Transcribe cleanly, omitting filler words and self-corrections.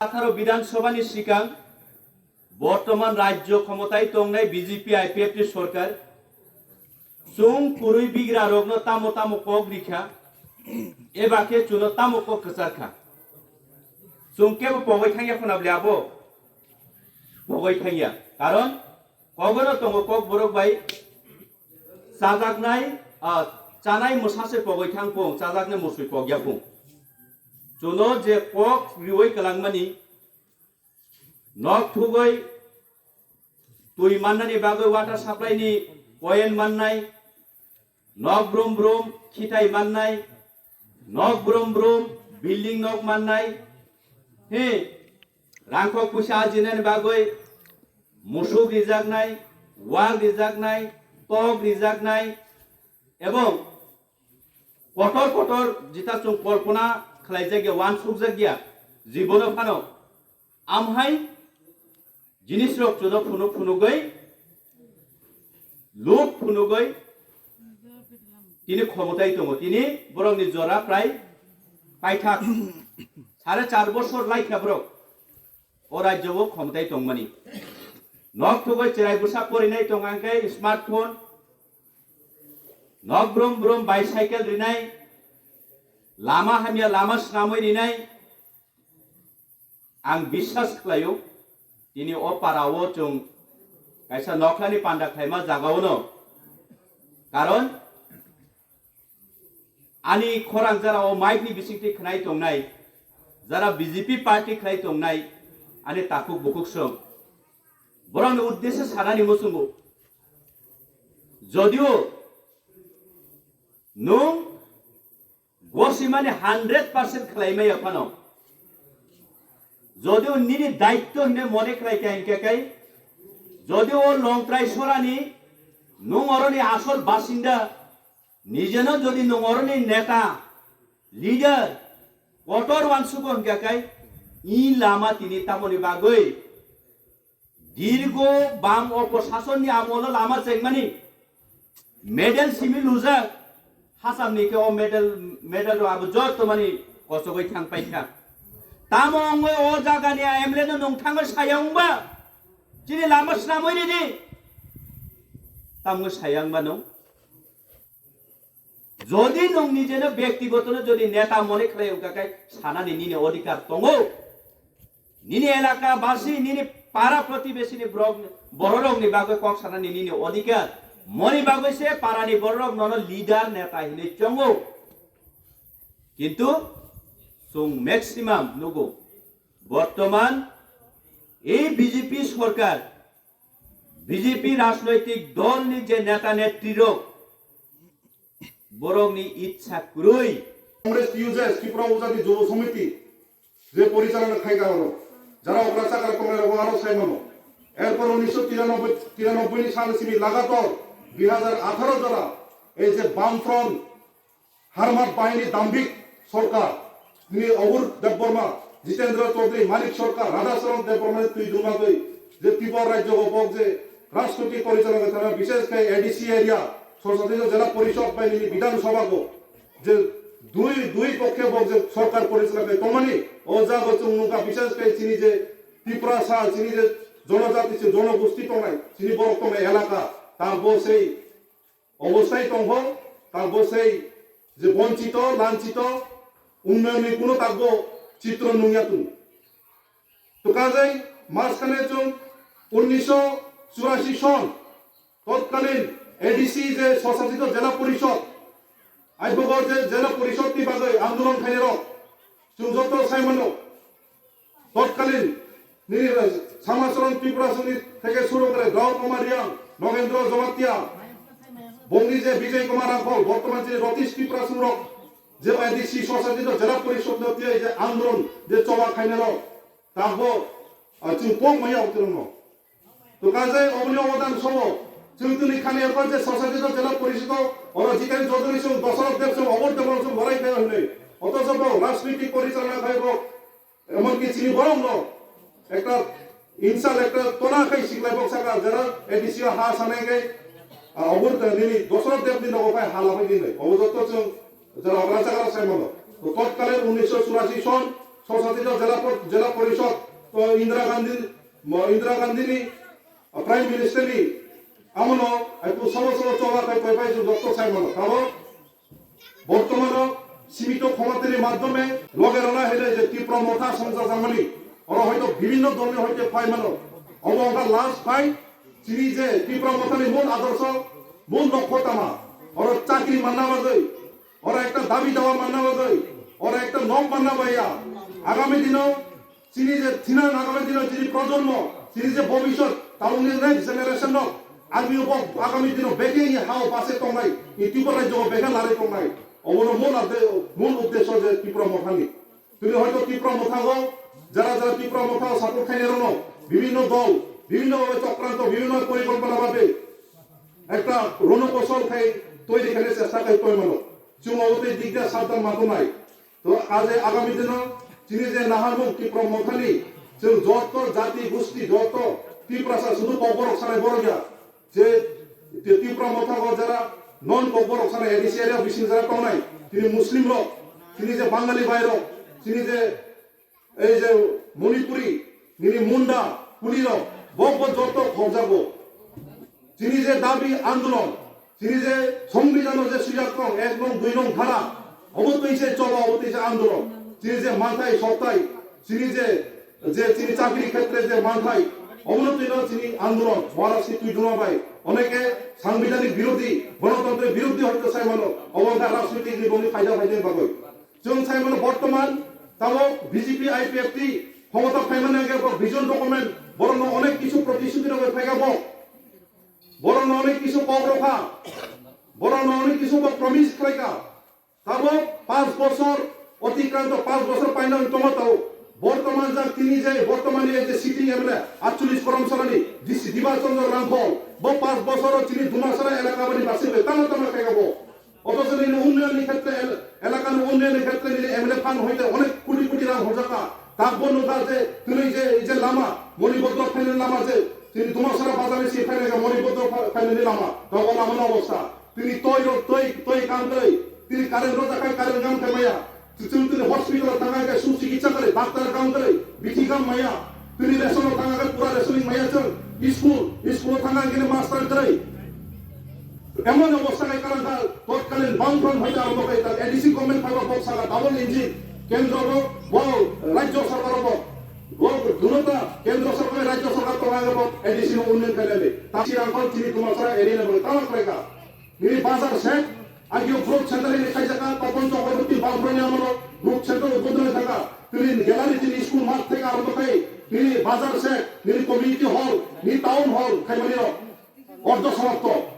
18 বিধানসভাनि सिगां बर्तमान राज्य क्षमताय दंनाय बीजेपी आईपीएफटी सरकार जों कुरुइ बिग्रा रगनो तामो तामो कक रिखा एबाके चुनो तामो कक कचारखा जों केबो पगै थांया खोनाब्लाबो पगै थांया कारण कगनो दङ कक बरक बाय जाजागनाय चानाय मोसासे पगै थां पं जाजागने मुसुइ पगया पं चुनो जे कक रिवै कलांगमानि नक थुगै तुई माननानि बागै वाटार सप्लाई नि पयेन्ट माननाय नक ब्रुम ब्रुम खिथाय माननाय नक ब्रुम ब्रुम बिल्डिंग नक माननाय हे रांखक फैसा आर्जिनायनि बागै मुसुक रिजागनाय वाल रिजागनाय टक रिजागनाय एवं कटर कटर जिता जों कल्पना खालायजागिया वानसुकजागिया जीवन फानो आमहाय जिनिस रक चुनो फुनु फुनुगै लोक फुनुगै तिनी क्षमताय दङ तिनी बरंनि जरा प्राय पाइथा 4.5 बছর लाइखा ब्रक ओ राज्यबो क्षमताय दंमानि नक थुगै चिराय बुसा परिनाय दंगांकै स्मार्टफोन नक ब्रुम ब्रुम बाइसाइकेल रिनाय लामा हामिया लामा स्नामै रिनाय आं विश्वास खालायो दिनै अ पारावो जों कायसा नखलानि पान्डा खायमा जागावनो कारण आनि खरां जारा अ माइकनि बिसिंथि खनाय दंनाय जारा बीजेपी पार्टी खाय दंनाय आनि ताकुक बुकुक सम बरंनि उद्देश्य सानानि मुसुंगो जदियो नों गसिमानि 100% खालायमाय अफानो जदिও निनि दायित्व ने मने खालायखाय जदिও लंत्राय सरानि नंगरनि आसल बासिन्दा निजेनो जदि नंगरनि नेता लिडार कटर वानसुक हनखाय इ लामा तिनि तामनि बागै दीर्घ बाम अपशासननि आमल लामा चेकमानि मेडेल सिमि लुजा हासामनि के मेडेल आबो जत मानि कसगै थांपायखा तामंग ओ जागानि एमले नो नोंथांग सायांबा जिनि लामा स्नामै नि तामंग सायांबा नो जदि नों निजेनो व्यक्तिगतनो जदि नेता मने खालायखाय सानानि निनि अधिकार दङ निनि एलाका बासि निनि पारा प्रतिबेसिनि बररंनि बागै कक सानानि निनि अधिकार मनि बागै से पारानि बररंग ननो लिडार नेता हिनि चंगो किन्तु जों मैक्सिमाम नुगो बर्तमान बीजेपी सरकार बीजेपी राजनैतिक दल नि जे नेता नेत्री बरंनि इच्छा कुरुई कांग्रेस यूजेस त्रिपुरा उजानि যুব समिति যে পরিচালনা খাইকা হলো যারা ওরা চাকরা কমরে আরো সাইমনো এরপর 1993 সাল সিমি লাগাতার 2018 যারা এই যে বামফ্রন্ট হারমাত বাহিনী দাম্ভিক সরকার তিনি অবুর দেববর্মা জিতেন্দ্র চৌধুরী মানিক সরকার রাধাচরণ দেববর্মা তুই দুমাগৈ যে ত্রিপুরা রাজ্য গপক যে রাষ্ট্রপতি পরিচালনা তারা বিশেষ করে এডিসি এরিয়া সরস্বতী জেলা পরিষদ বাহিনী বিধানসভা গো যে দুই পক্ষে বক যে সরকার পরিচালনা করে তমানি অজাগ চুংনুকা বিশেষ করে চিনি যে তিপ্রাসা চিনি যে জনজাতি জনগোষ্ঠী টংনাই চিনি বড় টংনাই এলাকা তার সেই অবস্থায় টংহ তার সেই যে বঞ্চিত লাঞ্ছিত উন্নয়নের কোনো তাগো চিত্র নুইয়াতু তো কাজে মাঝখানে চুং 1984 সন তৎকালীন এডিসি যে স্বশাসিত জেলা পরিষদ আইবগর যে জেলা পরিষদটি বাগৈ আন্দোলন খাইর চুং যত সাইমানো তৎকালীন সামাচরণ ত্রিপুরাসনি থেকে শুরু করে গাঁও কুমারিয়াং নগেন্দ্র জমাতিয়া বঙ্গি যে বিজয় কুমার রাখল বর্তমান যে রতীশ ত্রিপুরাসুরক যে এডিসি স্বশাসিত জেলা পরিষদ নতিয়া যে আন্দোলন যে চলা খাইনার তাহবো চুং পং মাইয়া উত্তরণ তো কাজে অবনি অবদান সম চুংতুনি খানি এরপর যে স্বশাসিত জেলা পরিষদ ওরা জিতেন চৌধুরী সং দশরথ দেব সং অবর দেব সং লড়াই খাই হলে অথচ রাজনৈতিক পরিচালনা খাইব এমনকি চিনি বরং একটা ইনসাল একটা তোলা খাই শিখলাই বক্সাকা যারা এডিসি হা সানাইগে অবর নিনি দশরথ দেব দিন ওখানে হালা হয়ে দিন অবযত্ত চুং যারা অগ্রাচার সাইমল তো তৎকালে 1984 সন স্বশাসিত জেলা পরিষদ ইন্দিরা গান্ধী প্রাইম মিনিস্টারনি আমনো একটু সলো চলা পাইছো যত চাই মানো কারণ বর্তমান সীমিত ক্ষমতার মাধ্যমে লগের না হলে যে তীব্র মথা সংসার জামানি ওরা হয়তো বিভিন্ন ধরনের হইতে পাই মানো অবঙ্কার লাস্ট পাই চিনি যে তীব্র মথানি মূল আদর্শ মূল লক্ষ্যতামা ওরা চাকরি মান্না বাজে ওরা একটা দাবি দেওয়া মান্না বাজে ওরা একটা নখ মান্না বাইয়া আগামী দিনও চিনি যে থিনান আগামী দিনও যিনি প্রজন্ম চিনি যে ভবিষ্যৎ তালুঙ্গের নেক্সট জেনারেশন আর্মি আগামী দিনও বেগে হাও পাশে টংনাই এই ত্রিপুরা রাজ্য বেগে লারে টংনাই অবন মূল উদ্দেশ্য যে ত্রিপুরা মথানি তুমি হয়তো ত্রিপুরা মথাগো যারা যারা ত্রিপুরা মথা সাপোর্ট খাই নেরনো বিভিন্ন দল বিভিন্নভাবে চক্রান্ত বিভিন্ন পরিকল্পনা ভাবে একটা রণকৌশল খাই তৈরি খেলে চেষ্টা খাই তৈ মানো চুমাবতী দিকটা সাবধান মাতো নাই তো আজ আগামী দিন চিনি যে নাহারমুখ ত্রিপুরা মথানি जों যত জাতি গোষ্ঠী যত ত্রিপ্রাসা শুধু কব্বরক সারাই বড় গিয়া যে ত্রিপুরা মথাগো যারা নন কব্বরক সারাই এডিসি এরিয়া বিশিং যারা টংনাই তিনি মুসলিম লোক তিনি যে বাঙালি বাইরক তিনি যে এই যে মণিপুরি তিনি মুন্ডা কুলিরক বক যত খবজাবো তিনি যে দাবি আন্দোলন তিনি যে সংবিধান যে সুজাক্রম 1 নং 2 নং ধারা অবশ্যই সে চলো অবশ্যই যে আন্দোলন তিনি যে মাথায় সপ্তাহে তিনি যে তিনি চাকরি ক্ষেত্রে যে মাথায় অবনতি তিনি আন্দোলন মহারাষ্ট্র তুই দুমাবাই অনেকে সাংবিধানিক বিরোধী গণতন্ত্রের বিরোধী হইতে চাই মানো অবঙ্কার রাজনৈতিক নিবন্ধী ফায়দা ফাইদে বাগৈ जों চাই মানো বর্তমান তাও বিজেপি আইপিএফটি ক্ষমতা ফাইমানে ভিজন ডকুমেন্ট বরং অনেক কিছু প্রতিশ্রুতি ফাইগাব বরং অনেক কিছু পৌরখা বরং অনেক কিছু প্রমিস খাইকা তাও 5 বছর অতিক্রান্ত 5 বছর পাইনা টমাটাও বর্তমান যা তিনি যে বর্তমানে যে সিটিং এমএলএ 48 কর্মচারী দিবাচন্দ্র রামফল 5 বছর তিনি দুমাসরা এলাকা বাড়ি বাসিবে তামা খাইগাব অথচ তিনি উন্নয়নের ক্ষেত্রে এলাকার উন্নয়নের ক্ষেত্রে তিনি এমএলএ ফান্ড হইতে অনেক কোটি কোটি রাম হজাকা তাকবন যে তিনি যে লামা মণিবদ্ধ ফাইনের লামা যে তিনি দুমাসরা বাজারে সে ফাইনে মণিবদ্ধ ফাইনের লামা তখন আমার অবস্থা তিনি তৈ কাম করে তিনি কারেন্ট রোজাকায় কারেন্ট কাম খাইয়া তিনি হসপিটাল থাকাকে সুচিকিৎসা করে ডাক্তার কাম করে বিধি কাম মাইয়া তিনি রেশন থাকাকে পুরা রেশনিং মাইয়া চল স্কুল থাকা গেলে মাস্টার করে এমন অবস্থায় কারণ তৎকালীন বামফ্রন্ট হইতে আরম্ভ করে তার এডিসি গভর্নমেন্ট ফাইবার বক্স সারা ডাবল ইঞ্জিন কেন্দ্র রাজ্য সরকার দূরতা কেন্দ্র সরকার রাজ্য সরকার তো এডিসি উন্নয়ন করে তাছি আঙ্কল তিনি তোমার সারা এরিয়া নেবে তারা করে তিনি বাজার শেখ আগে গ্রুপ সেন্টারে খাই থাকা তখন চক্রবর্তী বামফ্রন্ট আমার গ্রুপ সেন্টার উদ্বোধনে থাকা তিনি গ্যালারি তিনি স্কুল মাঠ থেকে আরম্ভ করে তিনি বাজার শেখ তিনি কমিউনিটি হল তিনি টাউন হল খাইমানি অর্ধ সমাপ্ত